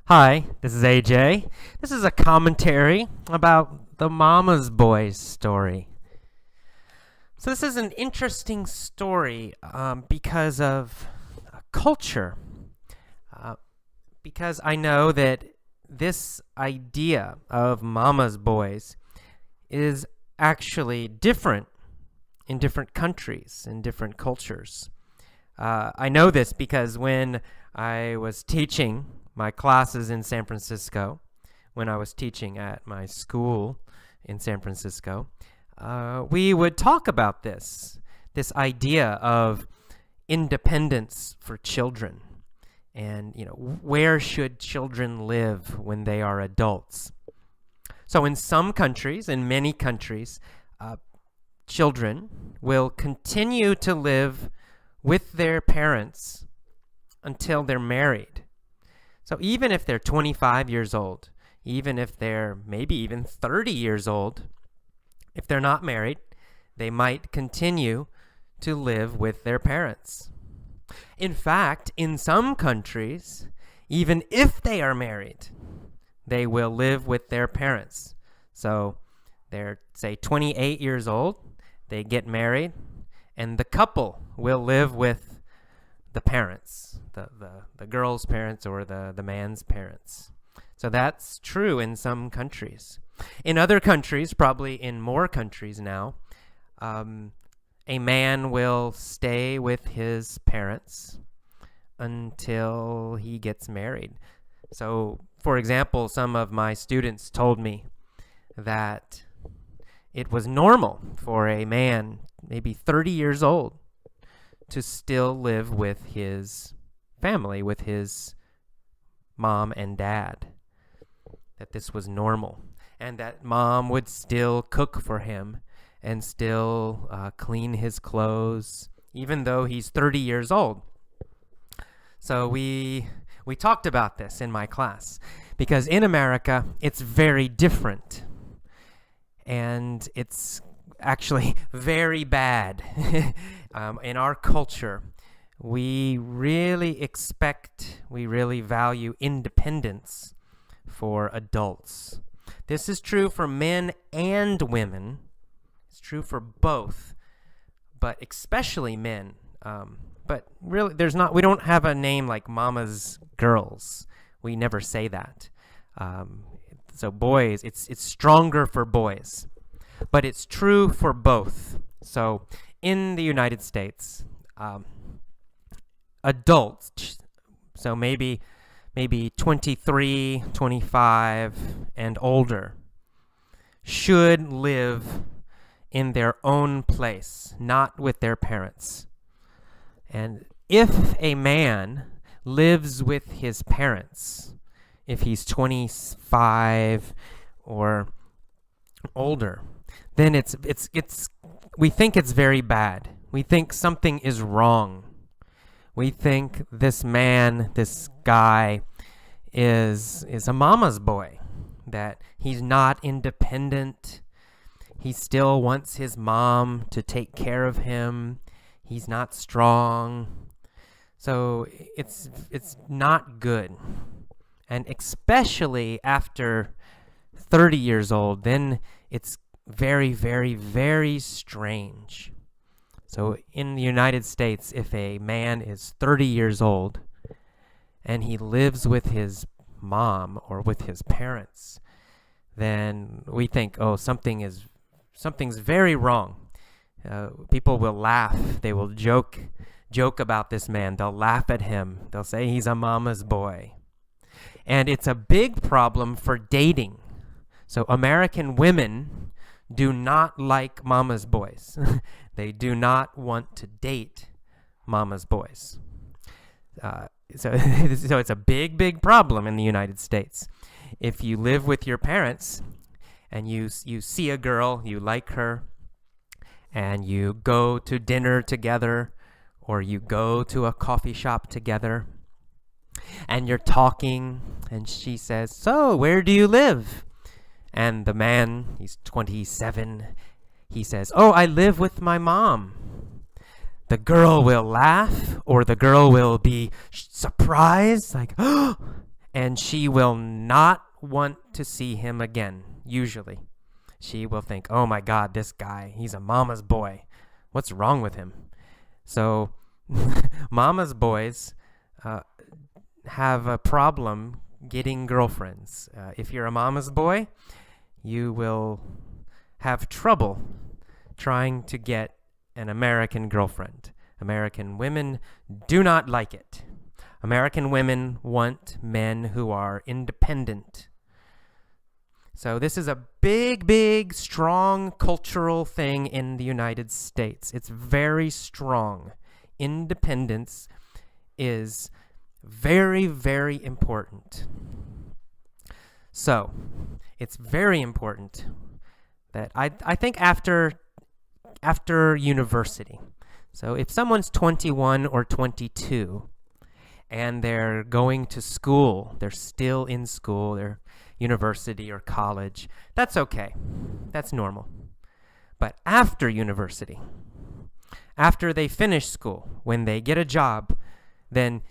Hi, this is AJ. This is a commentary about the Mama's Boys story. So, this is an interesting story because of culture. Uh, because I know that this idea of Mama's Boys is actually different in different countries, in different cultures. I know this because when I was teaching my classes in San Francisco, when I was teaching at my school in San Francisco, we would talk about this idea of independence for children, and where should children live when they are adults. So in some countries, in many countries, children will continue to live with their parents until they're married. So even if they're 25 years old, even if they're maybe even 30 years old, if they're not married, they might continue to live with their parents. In fact, in some countries, even if they are married, they will live with their parents. So they're, say, 28 years old, they get married, and the couple will live with the parents, the girl's parents or the man's parents. So that's true in some countries. In other countries, probably in more countries now, a man will stay with his parents until he gets married. So, for example, some of my students told me that it was normal for a man, maybe 30 years old, to still live with his family, with his mom and dad. That this was normal. And that mom would still cook for him and still clean his clothes, even though he's 30 years old. So we talked about this in my class, because in America, it's very different. And it's actually very bad. In our culture, we really value independence for adults. This is true for men and women. It's true for both, but especially men. But really, we don't have a name like Mama's Girls. We never say that. So boys, it's stronger for boys, but it's true for both. So in the United States, adults, so maybe 23, 25, and older, should live in their own place, not with their parents. And if a man lives with his parents, if he's 25 or older, then we think it's very bad. We think something is wrong. We think this man, this guy, is a mama's boy, that he's not independent. He still wants his mom to take care of him. He's not strong. So it's not good. And especially after 30 years old, then it's very, very, very strange. So in the United States, if a man is 30 years old and he lives with his mom or with his parents, then we think, oh, something's very wrong. People will laugh. They will joke about this man. They'll laugh at him. They'll say he's a mama's boy. And it's a big problem for dating. So American women do not like mama's boys. They do not want to date mama's boys. So it's a big, big problem in the United States. If you live with your parents and you see a girl, you like her, and you go to dinner together, or you go to a coffee shop together, and you're talking, and she says, "So, where do you live?" And the man, he's 27, he says, "Oh, I live with my mom." The girl will laugh, or the girl will be surprised, like, "Oh, and she will not want to see him again, usually. She will think, oh my God, this guy, he's a mama's boy. What's wrong with him? So mama's boys have a problem getting girlfriends. If you're a mama's boy, you will have trouble trying to get an American girlfriend. American women do not like it. American women want men who are independent. So this is a big, big, strong cultural thing in the United States. It's very strong. Independence is very, very important. So it's very important that I think after university. So if someone's 21 or 22 and they're going to school, they're still in school, they're university or college, that's okay. That's normal. But after university, after they finish school, when they get a job, then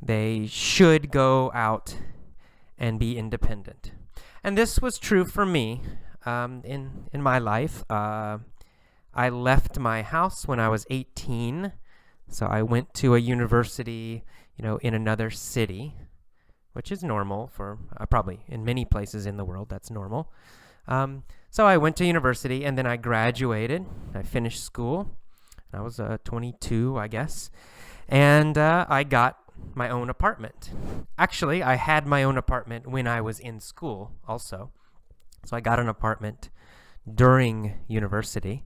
they should go out and be independent. And this was true for me in my life. I left my house when I was 18, so I went to a university, in another city, which is normal for probably in many places in the world. That's normal. So I went to university, and then I graduated. I finished school. I was 22, I guess, and I got my own apartment. Actually, I had my own apartment when I was in school also. So I got an apartment during university.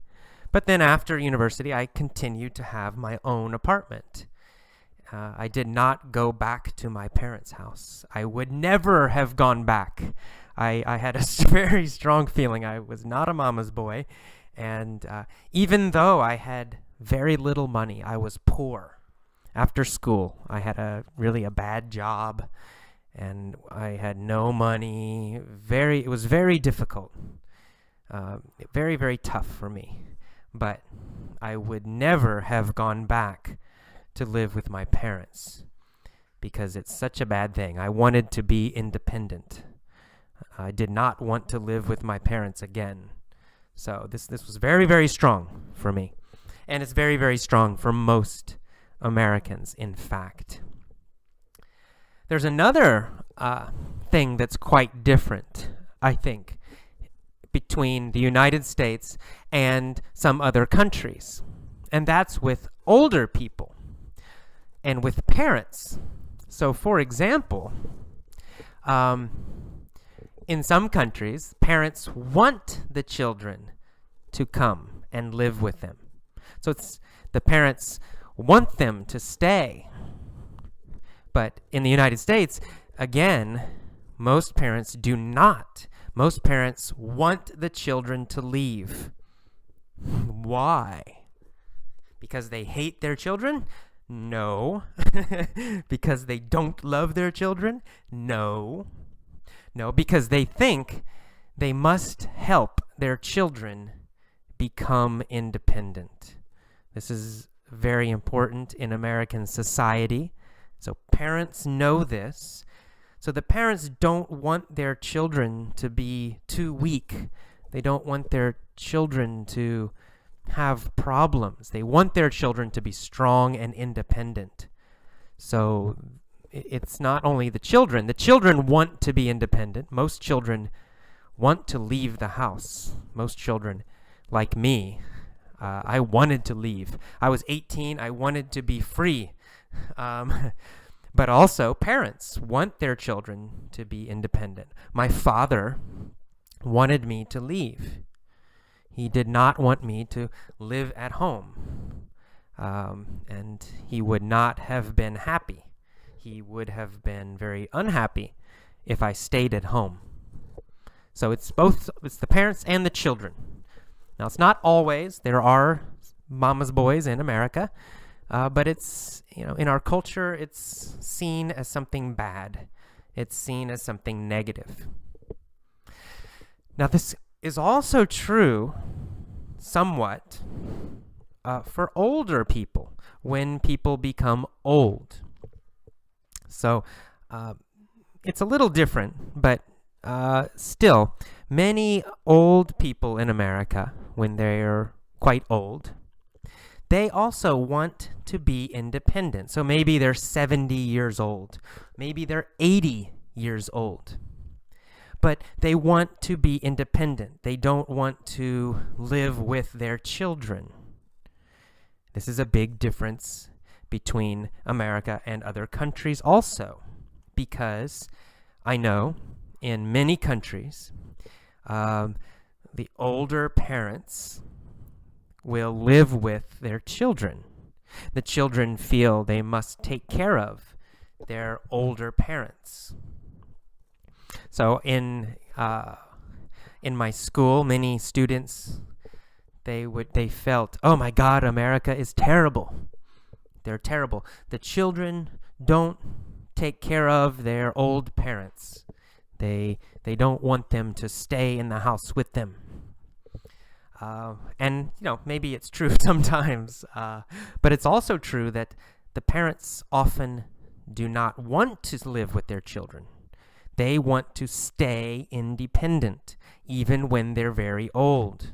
But then after university, I continued to have my own apartment. I did not go back to my parents' house. I would never have gone back. I had a very strong feeling I was not a mama's boy. And even though I had very little money, I was poor. After school, I had really a bad job, and I had no money. It was very difficult. Very, very tough for me. But I would never have gone back to live with my parents because it's such a bad thing. I wanted to be independent. I did not want to live with my parents again. So this was very, very strong for me. And it's very, very strong for most Americans, in fact. There's another thing that's quite different, I think, between the United States and some other countries. And that's with older people and with parents. So, for example, in some countries, parents want the children to come and live with them. So the parents want them to stay. But in the United States, again, most parents do not. Most parents want the children to leave. Why? Because they hate their children? No. Because they don't love their children? No. No, because they think they must help their children become independent. This is very important in American society. So parents know this. So the parents don't want their children to be too weak. They don't want their children to have problems. They want their children to be strong and independent. So it's not only the children. The children want to be independent. Most children want to leave the house. Most children, like me, I wanted to leave. I was 18. I wanted to be free. But also, parents want their children to be independent. My father wanted me to leave. He did not want me to live at home. And he would not have been happy. He would have been very unhappy if I stayed at home. So it's the parents and the children. Now, it's not always. There are mama's boys in America. But it's, in our culture, it's seen as something bad. It's seen as something negative. Now, this is also true somewhat for older people, when people become old. So it's a little different, but still, many old people in America, when they're quite old, they also want to be independent. So maybe they're 70 years old, maybe they're 80 years old, but they want to be independent. They don't want to live with their children. This is a big difference between America and other countries also, because I know in many countries, the older parents will live with their children. The children feel they must take care of their older parents. So in my school, many students, they felt, oh my God, America is terrible. They're terrible. The children don't take care of their old parents. They don't want them to stay in the house with them. And, maybe it's true sometimes, but it's also true that the parents often do not want to live with their children. They want to stay independent, even when they're very old.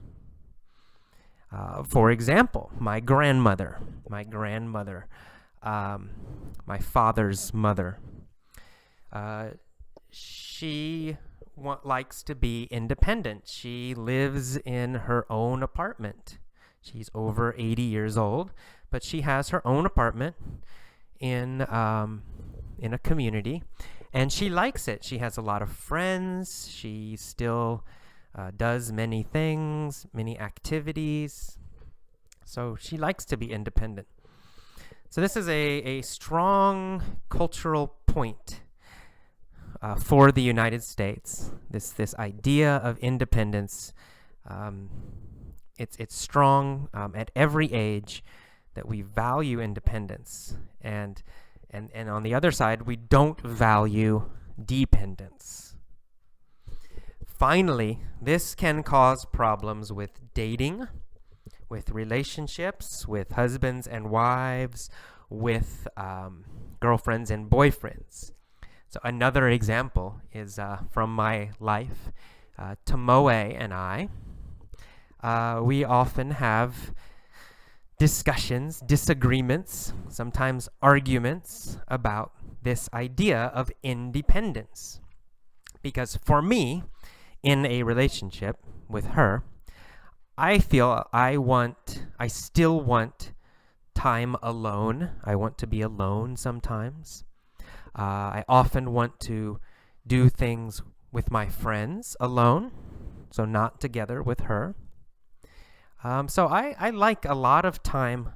For example, my grandmother, my father's mother, she likes to be independent. She lives in her own apartment. She's over 80 years old, but she has her own apartment in a community, and she likes it. She has a lot of friends. She still does many things, many activities. So she likes to be independent. So this is a strong cultural point for the United States. This idea of independence, it's strong at every age, that we value independence, and on the other side, we don't value dependence. Finally, this can cause problems with dating, with relationships, with husbands and wives, with girlfriends and boyfriends. So another example is from my life. Tomoe and I, we often have discussions, disagreements, sometimes arguments about this idea of independence. Because for me, in a relationship with her, I feel I still want time alone. I want to be alone sometimes. I often want to do things with my friends alone, so not together with her. So I like a lot of time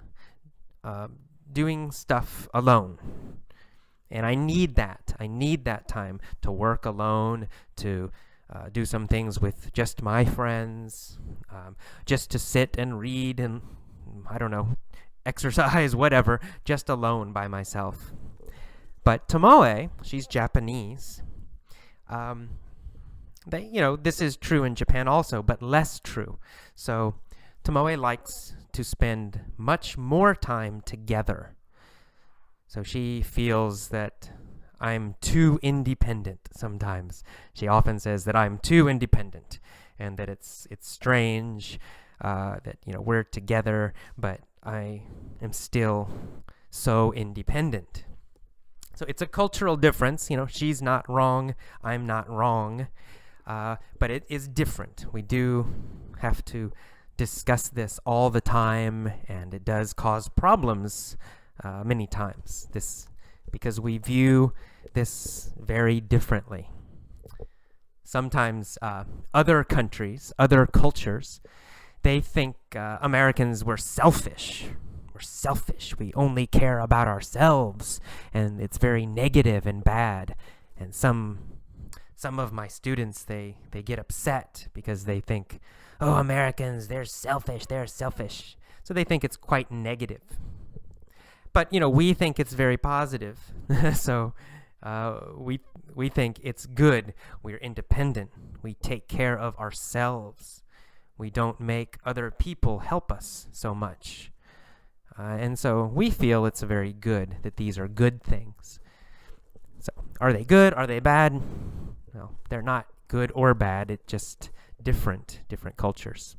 doing stuff alone. And I need that. I need that time to work alone, to do some things with just my friends, just to sit and read and, exercise, whatever, just alone by myself. But Tomoe, she's Japanese. This is true in Japan also, but less true. So Tomoe likes to spend much more time together. So she feels that I'm too independent sometimes. She often says that I'm too independent, and that it's strange that we're together, but I am still so independent. So it's a cultural difference. She's not wrong, I'm not wrong, but it is different. We do have to discuss this all the time, and it does cause problems many times. Because we view this very differently. Sometimes other countries, other cultures, they think Americans were selfish. We're selfish. We only care about ourselves, and it's very negative and bad. And some of my students, they get upset because they think, oh, Americans, they're selfish. So they think it's quite negative. But, we think it's very positive. So we think it's good. We're independent. We take care of ourselves. We don't make other people help us so much. And so we feel it's very good, that these are good things. So, are they good? Are they bad? Well, they're not good or bad. It's just different cultures.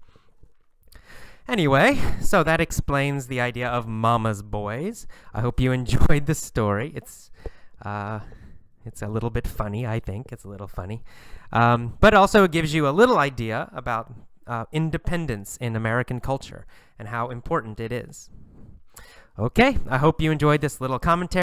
Anyway, so that explains the idea of Mama's Boys. I hope you enjoyed the story. It's a little bit funny, I think. It's a little funny. But also it gives you a little idea about independence in American culture and how important it is. Okay, I hope you enjoyed this little commentary.